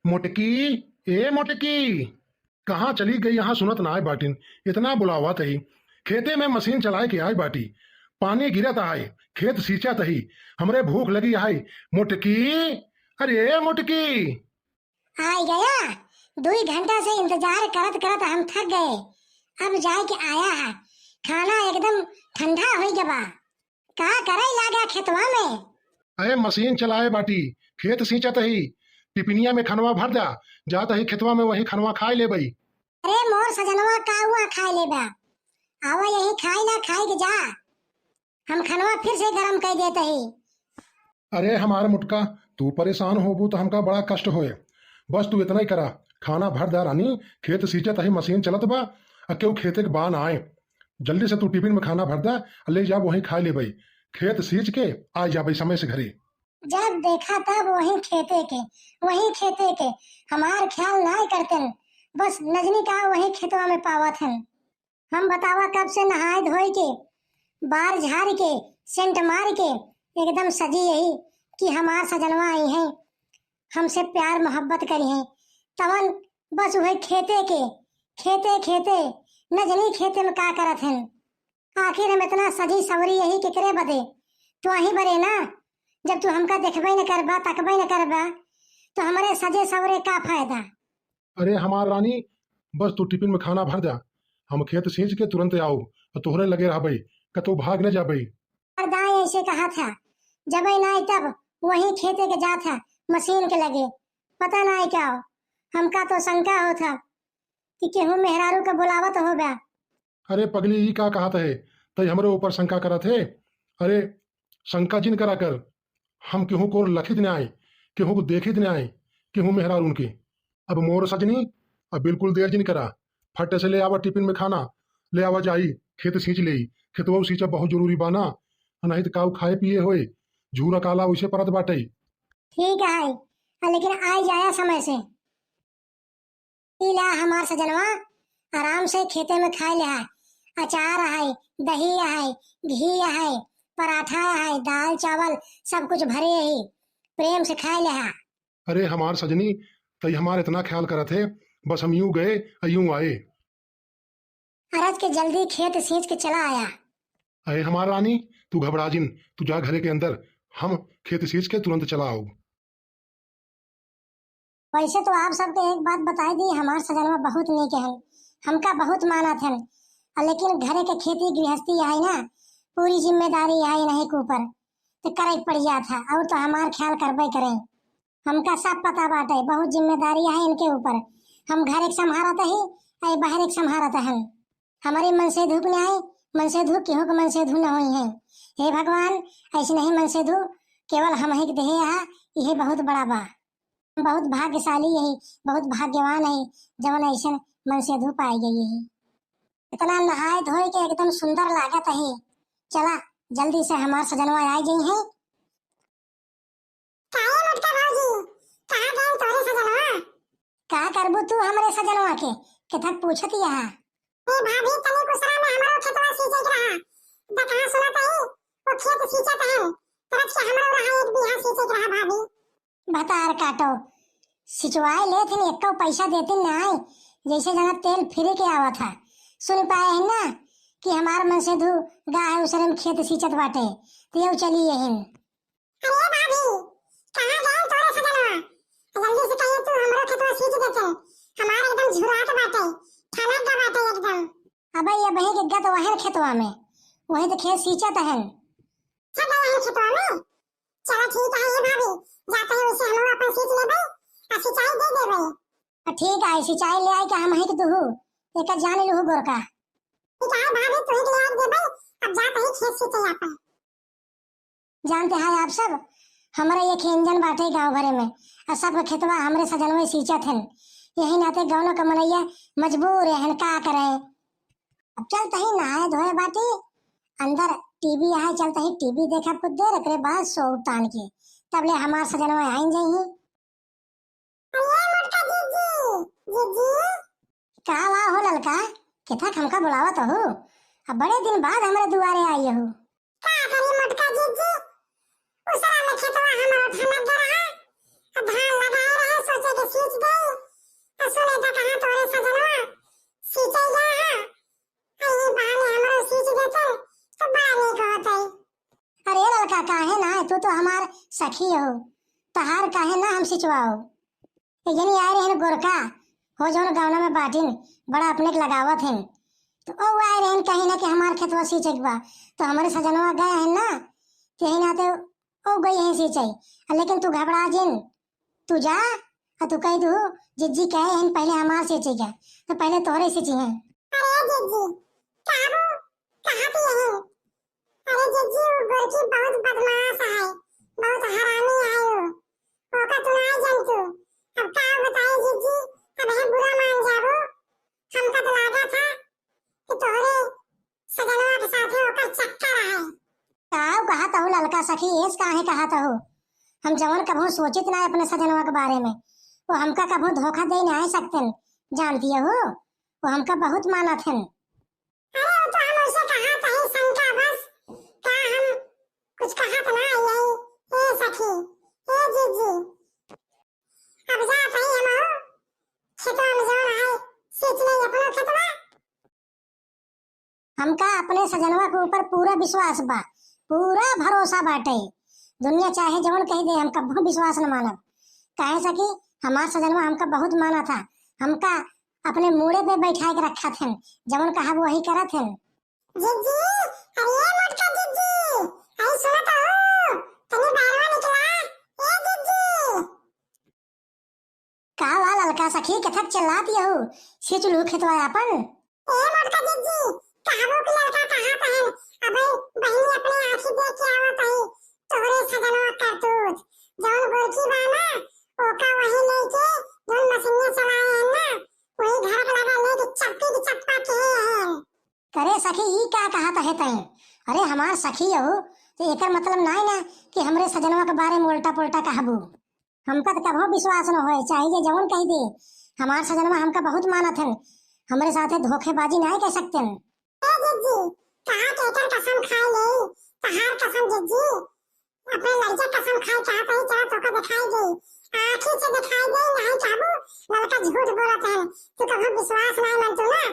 मोटकी, ए मोटकी, कहाँ चली गई? यहाँ सुनत ना आए बाटिन। इतना बुलावा तही, खेते में मशीन चलाए के आई बाटी, पानी गिरत आए, खेत सींचा तही, हमरे भूख लगी आई। मोटकी, अरे मोटकी। आई गया। 2 घंटा से इंतजार करत करत हम थक गए। अब जाए के आया है, खाना एकदम ठंडा हो गया। का करे लागा खेतवा में? अरे मशीन चलाए बाटी, खेत सींचा तही, टिपिनिया में खनवा भर जा, जात ही खेतवा में वही खनवा खाए ले बई। अरे मोर सजनवा का हुआ खाए लेबा? आवा यही खाई ना खाई के जा, हम खनवा फिर से गरम कर देते ही। अरे हमारा मुटका, तू परेशान होबू तो हमका बड़ा कष्ट होए। बस तू इतना ही करा, खाना भर दा रानी, खेत सींचत ही मशीन चलत बा, केहू खेते के बा ना आए। जल्दी से तू टिफिन में खाना भर दा, ले जा वहीं खा ले बई। खेत सींच के आ जा बई समय से घरे। जब देखा तब वही खेते के हमार ख्याल ना करते, बस नजनी का वही खेतवा में पावत हन। हम बतावा कब से नहाए धोए के, बार झाड़ के, सेंट मार के एकदम सजी यही कि हमार सजनवा आई हैं, हमसे प्यार मोहब्बत करी हैं। तवन बस वही खेते नजनी खेते में का करत हन। आखिर हम इतना सजी सवरी यही केकरे बदे? तो वही बरे ना, जब तू हमका देखबे न करबा, तकबे न करबा, तो हमारे सजे सवरे का फायदा? अरे हमार रानी, बस तू टिफिन में खाना भर जा, हम खेत सींच के तुरंत आओ और तोहरे लगे रह बई, कतौ भाग न जा बई। दाई ऐसे कहा था, जब ना तब वही खेते के जा था मशीन के लगे। पता ना क्या हो, हमका तो शंका हो था कि केहू मेहरारू का बुलावत हो गया। अरे पगली, ई का कहत है तई हमरे ऊपर शंका करत है? अरे शंका जिन करा कर, हम केहू को लखित न आए, केहू को देखित न आए, केहू मेहरार उनके। अब मोर सजनी, अब बिल्कुल देर जिन करा, फटे से ले आवा टिफिन में खाना, ले आवा जाई खेत सींच ले। खेतवा सींचा बहुत जरूरी बाना, नहीं तो काऊ खाए पिए होए, झूरा काला उसे परत बाटे। ठीक है, लेकिन आई जाया समय से। ला हमार सजनवा आराम से खेते में खाए ले है, अचार है, दही है, घी है, पराठा है, दाल चावल सब कुछ भरे ही, प्रेम से खाए ले है। अरे हमार सजनी, तई हमार इतना ख्याल करत है, बस हम यूं गए यूं आए। अरज के जल्दी खेत सींच के चला आया। अरे हमार रानी, तू घबरा जिन, तू जा घरे के अंदर, हम खेत सींच के तुरंत चला आओ। वैसे तो आप सबके एक बात बताई दी, हमार सजनवा बहुत नीक है, हमका बहुत मानत है, लेकिन घरे के खेती गृहस्थी है ना, पूरी जिम्मेदारी है नहीं के ऊपर, तो करे पड़ जाता, और तो हमार ख्याल करबे करें। हमका सब पता बाटे, बहुत जिम्मेदारी है इनके ऊपर। हम घर एक संभारत ही, आई बाहर एक संभारत है। हमारे मन से धूप न आए, मन से धूप केहू के मन से धू न हुई है। हे भगवान, ऐसे नहीं मन से धू, केवल हम ही देहे है, यही बहुत बड़ा बा। बहुत भाग्यशाली यही, बहुत भाग्यवान है जवन ऐसे मन से धूप आई गई है। इतना नहाए धोए के एकदम सुंदर लागत है। चला जल्दी से हमार सजनवा आई गई है। का करबू तू हमरे सजनवा के कथक पूछत यहाँ? ए भाभी, तने कुसरा में हमारो खेतवा सींचे के रहा, द कहां सुनत है वो खेत सींचत है, तरफ से हमारो रहा 1 बीघा सींचे के रहा भाभी। भतार काटो, सिचवाए ले थे, एक पैसा देते ना आए, जैसे जना तेल फ्री के आवा था। सुन पाए है ना कि हमार मन से धू गाय उसरे में खेत सींचत बाटे, तो ये चली यही। अरे भाभी, कहां गए तोरे सजनवा? जल्दी से कहिए तू हमारो खेतवा सींच देते, हमार एकदम झुरात बाटे, ठनक दा बाटे एकदम। अबे ये बहे के गत वहन खेतवा में, वही तो खेत सींचत है। सब वही खेतवा में? चलो ठीक है ये भाभी, जाते हैं उसे हम अपन सींच लेबे, आ सिंचाई दे देबे। ठीक है, सिंचाई ले आई के हम ही के दुहु, एक जान लहु गोरका। ठीक है भाभी, तू ही ले आई देबे, अब जाते ही खेत सींचे अपन। जानते हैं आप सब, हमारे ये खेंजन बाटे गांव भरे में, और सब खेतवा हमरे सजनवे सींचत हैं। यही नाते गाँव का मनैया मजबूर है, का करे। अब चलते ही नहाए धोए बाटी, अंदर टीवी है, चलते ही टीवी देखा कुछ देर, एकरे बाद सो तान के तब ले हमार सजनवा आई जाई। अरे मोटका जीजी, का वा हो ललका, किथा हमका बुलावत हो? अब बड़े दिन बाद हमारे दुआरे आई हो। का करी मोटका जीजी, उसरा में खेतवा हमारा ठनक द रहा, धान लगाए रहे, सोचे के सींच गई तो सुने तो कहा तोरे सजनवा सींचे गया है अरे बहाने हमरो सींच देते तो बड़ा नीक होते। अरे लड़का काहे ना, तू तो हमार सखी हो, तहार काहे ना हम सिचवाओ। यानी आए रहन गोरखा हो जौन गावना में बाटिन बड़ा अपने के लगावत हैं, तो ओ आए रहन कहीं ना कि हमार खेतवा सींचे बा, तो हमारे सजनवा गए हैं ना, यही नाते ओ गई है सींचे। लेकिन तू घबरा जिन, तू जा और तू कह दू जिज्जी कहे हैं पहले हमार सींचे क्या, तो पहले तोहरे सींची हैं। अरे जिज्जी काबू कहाँ पे है? अरे जिज्जी वो गोरकी बहुत बदमाश है, बहुत हरामी है वो ओका तू नहीं जानतू। अब का बताए जिज्जी, अब है बुरा मान जाबो। हमका तो लगा था कि तोहरे सजनवा के साथ ओकर चक्कर है। काव कहा था ललका सखी, एस काहे कहा था हम जवन कभू सोचित ना अपने सजनवा के बारे में, वो हमका कभू धोखा दे नहीं सकते, जानती हो वो हमका बहुत माना थे। अरे वो तो हम उसे कहा था ही शंका बस, क्या हम कुछ कहा था ना यही ए सखी ए जीजी। अब जा भाई हम हो खेतवा में जौन है सींच ले अपनो खेतवा। हमका अपने सजनवा के ऊपर पूरा विश्वास बा, पूरा भरोसा बाटे। दुनिया चाहे जवन कह दे हम कभू विश्वास न मानब। काहे सकी हमार सजनवा हमका बहुत माना था, हमका अपने मूड़े पे बैठा के रखा थे, जवन कहा वही करा थे। जिज्जी अरे मोटका जिज्जी आई सुनो तो हो तने बाहरवा निकला ए जिज्जी। का वा ललका सखी कथक चिल्लाती हो, सींच लू खेतवा अपन। ए मोटका जिज्जी काबू के लड़का कहाँ पे है? अबे बहनी अपने आंखी देख के आवत है तोरे सजनवा करतूत जौन गोरकी बा ना ओका वही लेके जौन मशीनें चलाए हैं ना वही घर के लगा लेके चप्पी की चप्पा के हैं। करे सखी ई का कहा था तई? अरे हमार सखी हो तो एकर मतलब नहीं ना कि हमरे सजनवा के बारे में उल्टा पुल्टा कहबू। हमका तो कभू विश्वास न होए, चाहिए जवन कह दे। हमार सजनवा हमका बहुत मानत है, हमरे साथे धोखेबाजी नहीं कर सकते। ए जिज्जी कहाँ केकर कसम खाए ले तहार कसम जिज्जी अपने लड़के कसम खाए चाहत है चाह तो का दिखाई गई आंखी से दिखाई गई नहीं काबू लड़का झूठ बोलत है तू कभी विश्वास नहीं मानतू ना।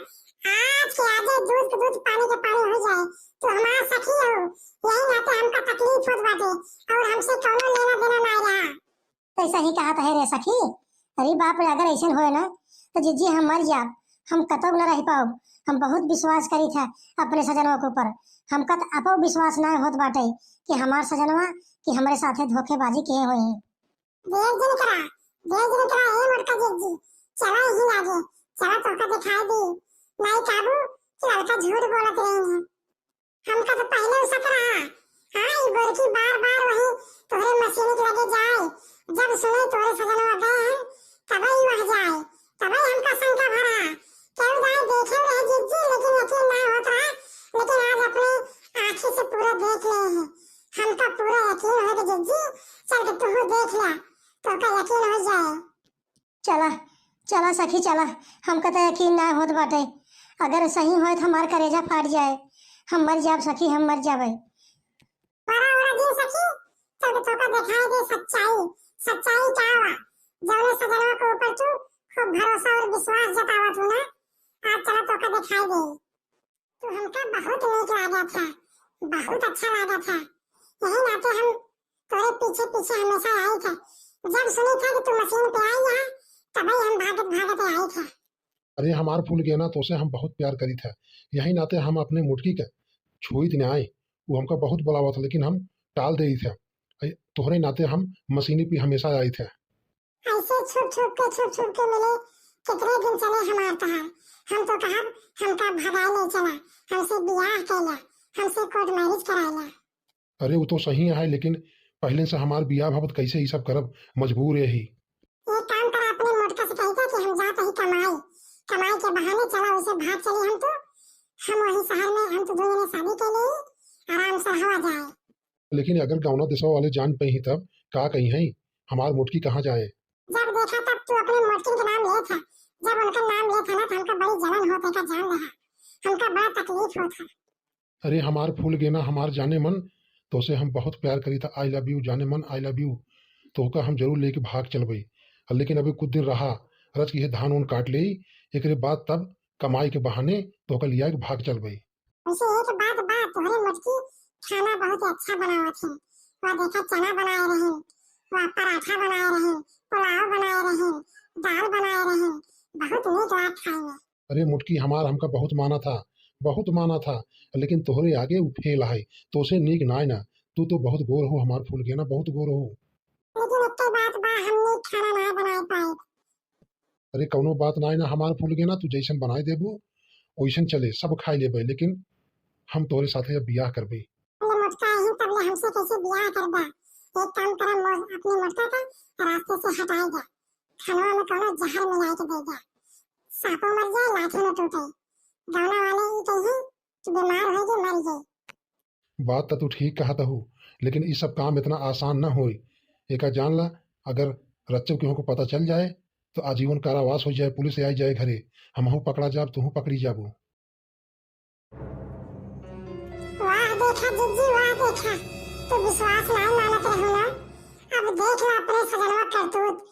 आज के आगे दूध के दूध पानी के पानी हो जाए तो हमारा सखी हो यही नाते हमका तकलीफ होत बाटे और हमसे कोनो लेना देना नहीं रहा। तो ऐसा ही कहा था रे सखी। अरे बाप रे अगर ऐसा होए ना तो जिज्जी हम मर जाब, हम कतब न रह पाओ। हम बहुत विश्वास करी था अपने सजनवा के ऊपर, हमका तो अपो विश्वास ना होत बाटे कि हमार सजनवा कि हमरे साथे धोखेबाजी किए हुए हैं। देर दिन करा ए मोटका जिज्जी चला ही लागे चला तो का दिखाई दी नहीं काबू कि लड़का झूठ बोलत रही है। हमका तो पहले उसक रहा हाँ ये गोरकी बार बार वही तोहरे मशीन के लगे जाए जब सुने तोहरे सजनवा गए हैं तभी वह जाए तभी हमका शंका भरा क्यों जाए देखे रहे जिज्जी लेकिन यकीन नहीं होता है लेकिन आज अपनी आंखी से पूरा देख रहे हैं हमका पूरा यकीन हो कि जिज्जी चल के तू देख ले तो का यकीन हो जाए। चला चला सखी चला, हमका तो यकीन ना होत बाटे, अगर सही होए तो हमार करेजा फाट जाए, हम मर जाब सखी, हम मर जाबे। बड़ा दिन सखी चल के तो का दिखाई दे सच्चाई क्या हुआ जौने सजनवा के ऊपर तू खूब भरोसा और विश्वास जतावत हो ना आज चला तो का दिखाई दे। तू हमका बहुत नीक लगा था, बहुत अच्छा लगा था, यही नाते हम तोरे पीछे पीछे हमेशा आए थे। जब सुनी था कि तू मशीन पे आई है तभी हम भागत आए थे। अरे हमार फूल के ना तो से हम बहुत प्यार करी था, यही नाते हम अपने मुटकी के छुईत न आए। वो हमका बहुत बुलावा था लेकिन हम टाल दे थे, तोहरे नाते हम मशीनी पे हमेशा आए थे। ऐसे छुप छुप के मिले कितने दिन चले हमार तहार हम तो कहा हमका भगा ले चला हमसे बियाह कैला हमसे कोर्ट मैरिज कराला। अरे वो तो सही है लेकिन पहले से हमार बियाह भगत कैसे ही सब करब, मजबूर है ही। एक काम कर अपने मोटका से कहता कि हम जाते ही कमाई के बहाने चला उसे भाग चले हम तो हम वही शहर में हम तो दोनों ने शादी कर ली आराम से हवा जाए। लेकिन अगर गाँव देशवा वाले जान पे ही तब का कही है हमार मुटकी कहाँ जाए। जब देखा तब तू अपने मोटकी के नाम ले था, जब उनका नाम ले था ना तो हमका बड़ी जलन होते का जान रहा हमका बड़ा तकलीफ होता। अरे हमार फूल गेना हमार जाने मन तो से हम बहुत प्यार करी था, आई लव यू जाने मन आई लव यू, तो का हम जरूर लेके भाग चल गई। लेकिन अभी कुछ दिन रहा, रच के धान उन काट ली, एक बाद तब कमाई के बहाने तो लिया के भाग चल गई। वैसे एक बात तोहरे मटकी खाना बहुत अच्छा बनावत है। वह देखा चना बनाए रहे, वह पराठा बनाए रहे, पुलाव बनाए रहे, दाल बनाए रहे, बहुत नीक बात खाएंगे। अरे मुटकी हमार हमका बहुत माना था, लेकिन तोहरे आगे उ फेल है, तो से नीक नाय ना। तू तो बहुत गोर हो, हमार फूल के ना बहुत गोर हो। लेकिन एक बात बा, हम नीक खाना ना बनाए पाए। अरे कौनो बात नाय ना, हमार फूल के ना तू जैसन बनाए देबू वैसन चले, सब खाई लेबे, लेकिन हम तोहरे साथे अब बियाह करबे। ये मोटका ही तबले हमसे कैसे बियाह करबा? एक काम कर, अपने मोटका का रास्ते से हटाई दे, खानवा में कोनो जहर मिला के दे दे, सांपों मर जाए लाठी न टूटे। गाना वाले ही कही कि बीमार होगी मर जाए। बात तो तू ठीक कहत हूँ, लेकिन ये सब काम इतना आसान ना होई। एका जान ला, अगर रच्चो केहू को पता चल जाए तो आजीवन कारावास हो जाए, पुलिस आई जाए घरे, हमहू पकड़ा जाब, तुहू पकड़ी जाबू। वाह देखा जिज्जी, वाह देखा, तू विश्वास नहीं मानत रहू ना। अब देख लो अपने सजनवा करतूत,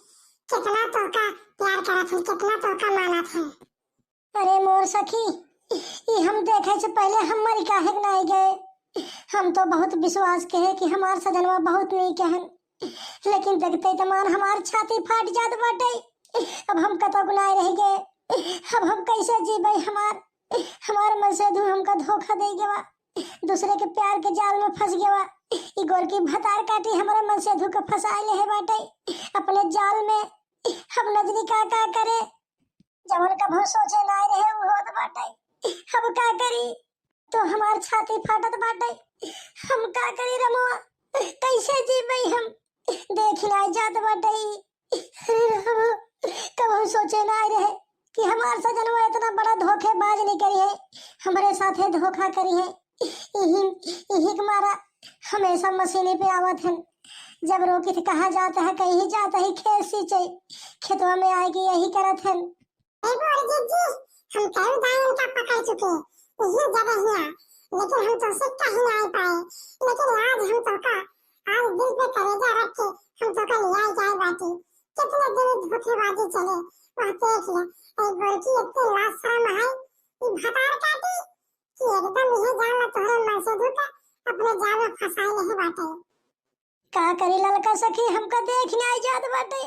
कितना तोका प्यार करत है, कितना तोका मानत है। अरे मोर सखी, ये हम देखे से पहले हम मरी काहे के नहीं गए। हम तो बहुत विश्वास के है कि हमार सजनवा बहुत नीक हन, लेकिन देखते तमान हमार छाती फाट जात बाटे। अब हम कतौ नहीं रह गए, अब हम कैसे जीबे। हमार मन से धू हमका धोखा दे गवा, दूसरे के प्यार के जाल में फंस गवा। ई गोरकी भतार काटी हमारे मन से धू के फंसाए ले है बाटे अपने जाल में। अब नजरी का करे, जवन कभू सोचे नहीं रहे वो होत बाटे। अब का करी, तो हमार छाती फाटत बाटे, हम का करी रमुआ, कैसे जीबे हम, देख नहीं जात बाटे। कभू सोचे नहीं रहे कि हमार सजनवा इतना बड़ा धोखेबाज नहीं करी है, हमारे साथे धोखा करी है। यही के मारा हमेशा मशीने पे आवत है, जब रोकी तो कहा जाता है कहीं जाता ही खेत सींचे, खेतवा में आएगी यही करत है। हम कई दायन का पकड़ चुके यही जगह हिया, लेकिन हम तो से कहीं नहीं पाए। लेकिन आज हम तो का, आज दिल पे कलेजा रख के हम तो का लिया जाए बाटी। कितने दिन धोखेबाजी चले, वह देख ले, एक गोरकी इतनी लाश शर्म है, ये भतार काटी कि एकदम यही जान ला तोहरे मन से धोखा अपने जाल में फंसाए ले बाटे। का करी ललका सखी, हमका देख नहीं जात बाटे।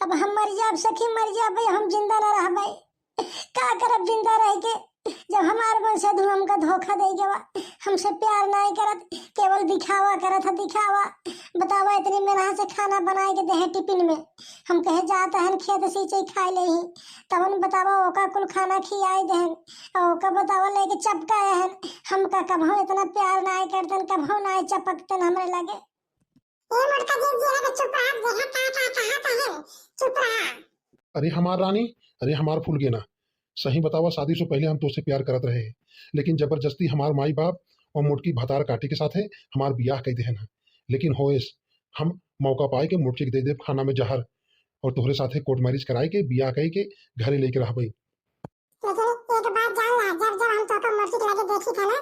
अब हम मर जाब सखी, मर जाबे, हम जिंदा न रहबे। का करब जिंदा रह के, जब हमार मन से धू हमका धोखा दे गवा, हमसे प्यार नहीं करत, केवल दिखावा करत है, दिखावा। बतावा इतनी मेहनत से खाना बनाए के देहे टिफिन में, हम कहे जात हन खेत सींचे खाए ले ही, तब बतावा ओका कुल खाना खियाई देहन, और ओका बतावा लेके चपकाए हन। हमका कभू इतना प्यार नहीं करतन, कभू नहीं चपकतन हमरे लगे। ये मोटका जी लगे चुप रहा, देखा का कहत है, चुप रहा। अरे हमार रानी, अरे हमार फूल गेना, सही बतावा, शादी से पहले हम तुझसे प्यार करत रहे, लेकिन जबरदस्ती हमार माई बाप और मोटकी भतार काटी के साथे हमार बियाह कई देहन है। लेकिन होएस हम मौका पाए के मोटकी के दे दे खाना में जहर, और तोहरे साथे कोर्ट मैरिज कराए के बियाह कई के घरे लेके रहबई। लेकिन एक बात जान ला, जब हम तो मोटकी के लगे देखी था ना,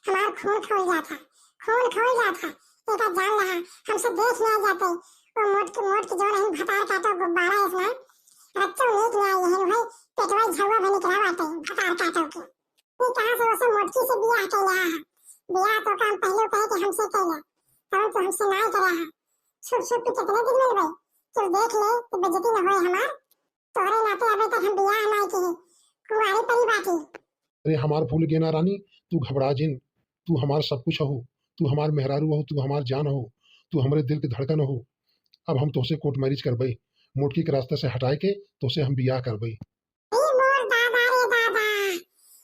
हमार खून खौल गया था, खून खौल गया था। एक बात जान ला, हमसे देख नहीं जाते, वो मोट के जो नहीं भतार काटो गुब्बारा इसमें बच्चों नीक नहीं है भाई, पेटवा झवा बन निकला बाटे भतार काटो के। ये कहां से उसे मोटकी से बियाह कैला है, बियाह तो काम पहले कहे कि हमसे कैला, तब तो हमसे नहीं करा है। छुप छुप के कितने दिन मिल गए, तू देख ले कि बेइज्जती न होए हमार। तोरे नाते अबे तक हम बियाह नहीं किए, कुंवारी परी बाकी। अरे हमार फूल गेना रानी, तू घबरा जिन, तू हमार सब कुछ हो, तू हमार मेहरारू हो, तू हमार जान हो, तू हमारे दिल की धड़कन हो। अब हम तोसे कोर्ट मैरिज करबई, मोटकी के रास्ते से हटाए के तोसे हम बियाह करबई। मोर दादा रे दादा,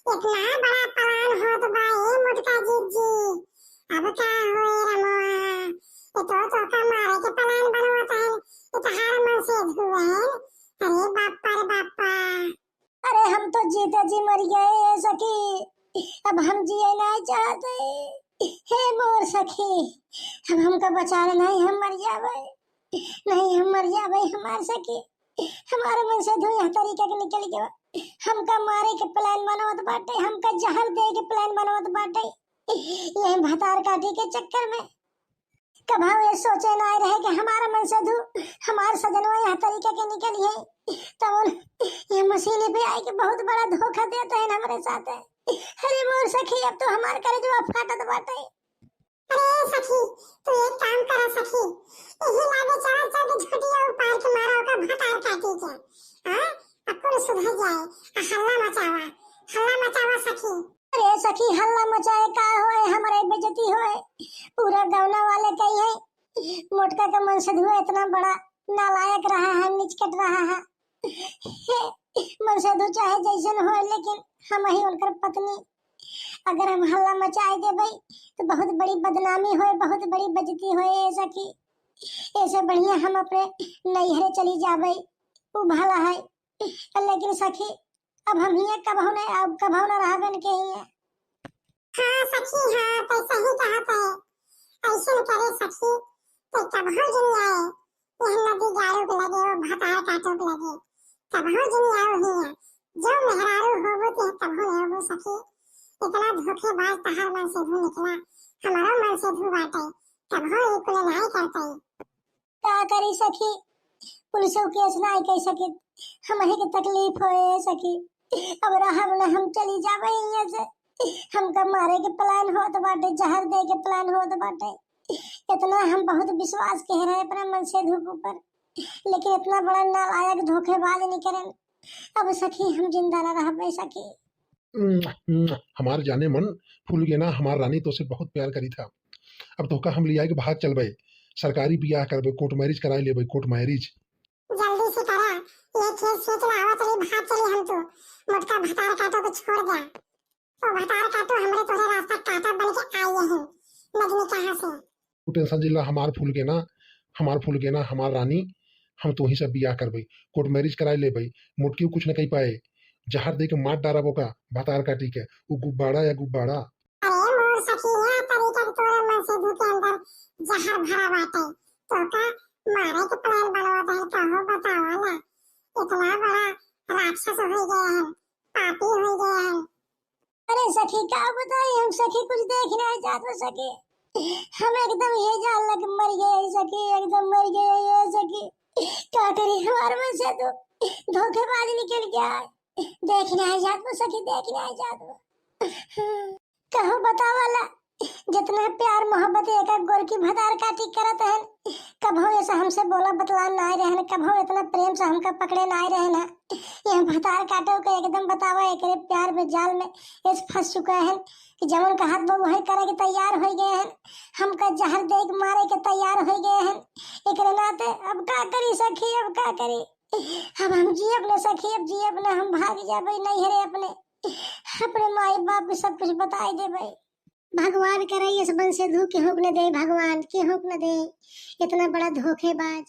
इतना बड़ा प्लान होत बा ए मोटका जीजी, अब का होए रमोआ, ये तो का मारे के प्लान बनवत है, ये तो हार मन से हुए हैं। अरे बापा रे बापा, अरे हम तो जीते जी मर गए सखी, अब हम जिए नहीं चाहते। हे मोर सखी, अब हमका बचाना नहीं, हम मर जावे, नहीं हम मर जावे हमार सखी। हमारे मन से धुआं तरीके के निकल गया, हमका मारे के प्लान बनावत बाटे, हमका जहर दे के प्लान बनावत बाटे, ये भतार काटी के चक्कर में। कभी ये सोचे ना रहे कि हमारा मन से हमारे सजनवा यहाँ तरीके के निकली है, तब ये मशीन पे आई कि बहुत बड़ा धोखा देते हैं हमारे साथ। अरे मोर सखी अब तो हमारे करे जो फाटत बाटे। अरे सखी तू एक काम कर सखी, यही लागे चल चल के झुटिया ऊपर के मारा का भटार काटी के। हां अकुल सुधर जाए, हल्ला मचावा सखी। अरे सखी हल्ला मचाए का होए, हमारे बेइज्जती होए, पूरा गावना वाले कही है मोटका का मन से धुआ इतना बड़ा नालायक रहा है, निचकट रहा है। मन से धु चाहे जैसन हो, लेकिन हम ही उनकर पत्नी अगर हम हल्ला मचाए दे भाई तो बहुत बड़ी बदनामी होए, बहुत बड़ी बेइज्जती होए सखी। ऐसे बढ़िया हम अपने नैहरे चली जावे वो भला है। लेकिन सखी अब हम ही कब होने, अब कब होना रहा बन के ही है। हाँ सखी हाँ तो सही कहा है, ऐसे करे सखी तो तब हो दुनिया है, यह नदी गाड़ो के लगे वो भटार काटो के लगे, तब हो दुनिया ही है। जो मेहरारू होबो ते तब हो होबो सखी। इतना धोखेबाज तहार मन से धू निकला, हमारा मन से धू बाटे, तब हो इकुले नहीं करते। का करी सखी, पुलिस केस नहीं कह सके, हम ही की तकलीफ होए सखी। अब रहब न हम चली जावे यहाँ से, हमका मारे के प्लान होत बाटे, जहर दे के प्लान होत बाटे। इतना हम बहुत विश्वास कह रहे अपने मन से धूप ऊपर, लेकिन इतना बड़ा नालायक धोखेबाज नहीं करें। अब सखी हम जिंदा न रह सकी। हमार जाने मन फूल गए ना, हमार रानी तो से बहुत प्यार करी था। अब तो का हम लिया के भाग चल बे, सरकारी बियाह करबे, कोर्ट मैरिज कराई लेबे, कोर्ट मैरिज। जल्दी से करा, ये खेत सोच लावा चली भाग चली हम तो। मोटका भटार काटो को छोड़ दे, तो भटार काटो हमरे तोरे रास्ता काटा बन के आई है नजनी कहां से। तू टेंशन जिला, हमार फूल गए ना, हमार फूल गए ना, हमार रानी, हम तो ही सब बियाह करबे, कोर्ट मैरिज कराई लेबे। मोटकी कुछ न कही पाए, जहर दे के मार डारा बोका भतार काटी के, वो गुब्बारा या गुब्बारा। अरे मोर सखी है तरीका तोरे मन से धू के अंदर जहर भरा बाटे, तो का मारे के प्लान बनवाते हैं तो हो बताओ ना। इतना बड़ा राक्षस हो गए हैं, पापी हो गए हैं। अरे सखी क्या बताए हम सखी, कुछ देख नहीं जात सके, हम एकदम ये जान लग मर गए सखी, एकदम मर गए ये सखी। क्या करी हमारे मन से तो धोखेबाज निकल गया, देख नहीं जात सखी, देख नहीं जात। कहो बतावाला जितना प्यार मोहब्बत एक गोर की भदार काटी करत है, कब हो ऐसा हमसे बोला बतला ना रहन, कब हो इतना प्रेम से हमका पकड़े ना रहना। ये भदार काटो के एकदम बतावा एकरे प्यार में जाल में इस फंस चुका है कि जमन का हाथ बहु है करे के तैयार हो गए हैं, हमका जहर दे के मारे के तैयार हो गए हैं। एकरे नाते अब का करी सखी, अब का करी, अब हम जी अपने सखी, अब जी अपने हम भाग जाबे नैहरे अपने माई बाप को सब कुछ बताई देबे। भगवान करे इस बन से धू के हुक न दे, भगवान के हुक न दे, इतना बड़ा धोखेबाज।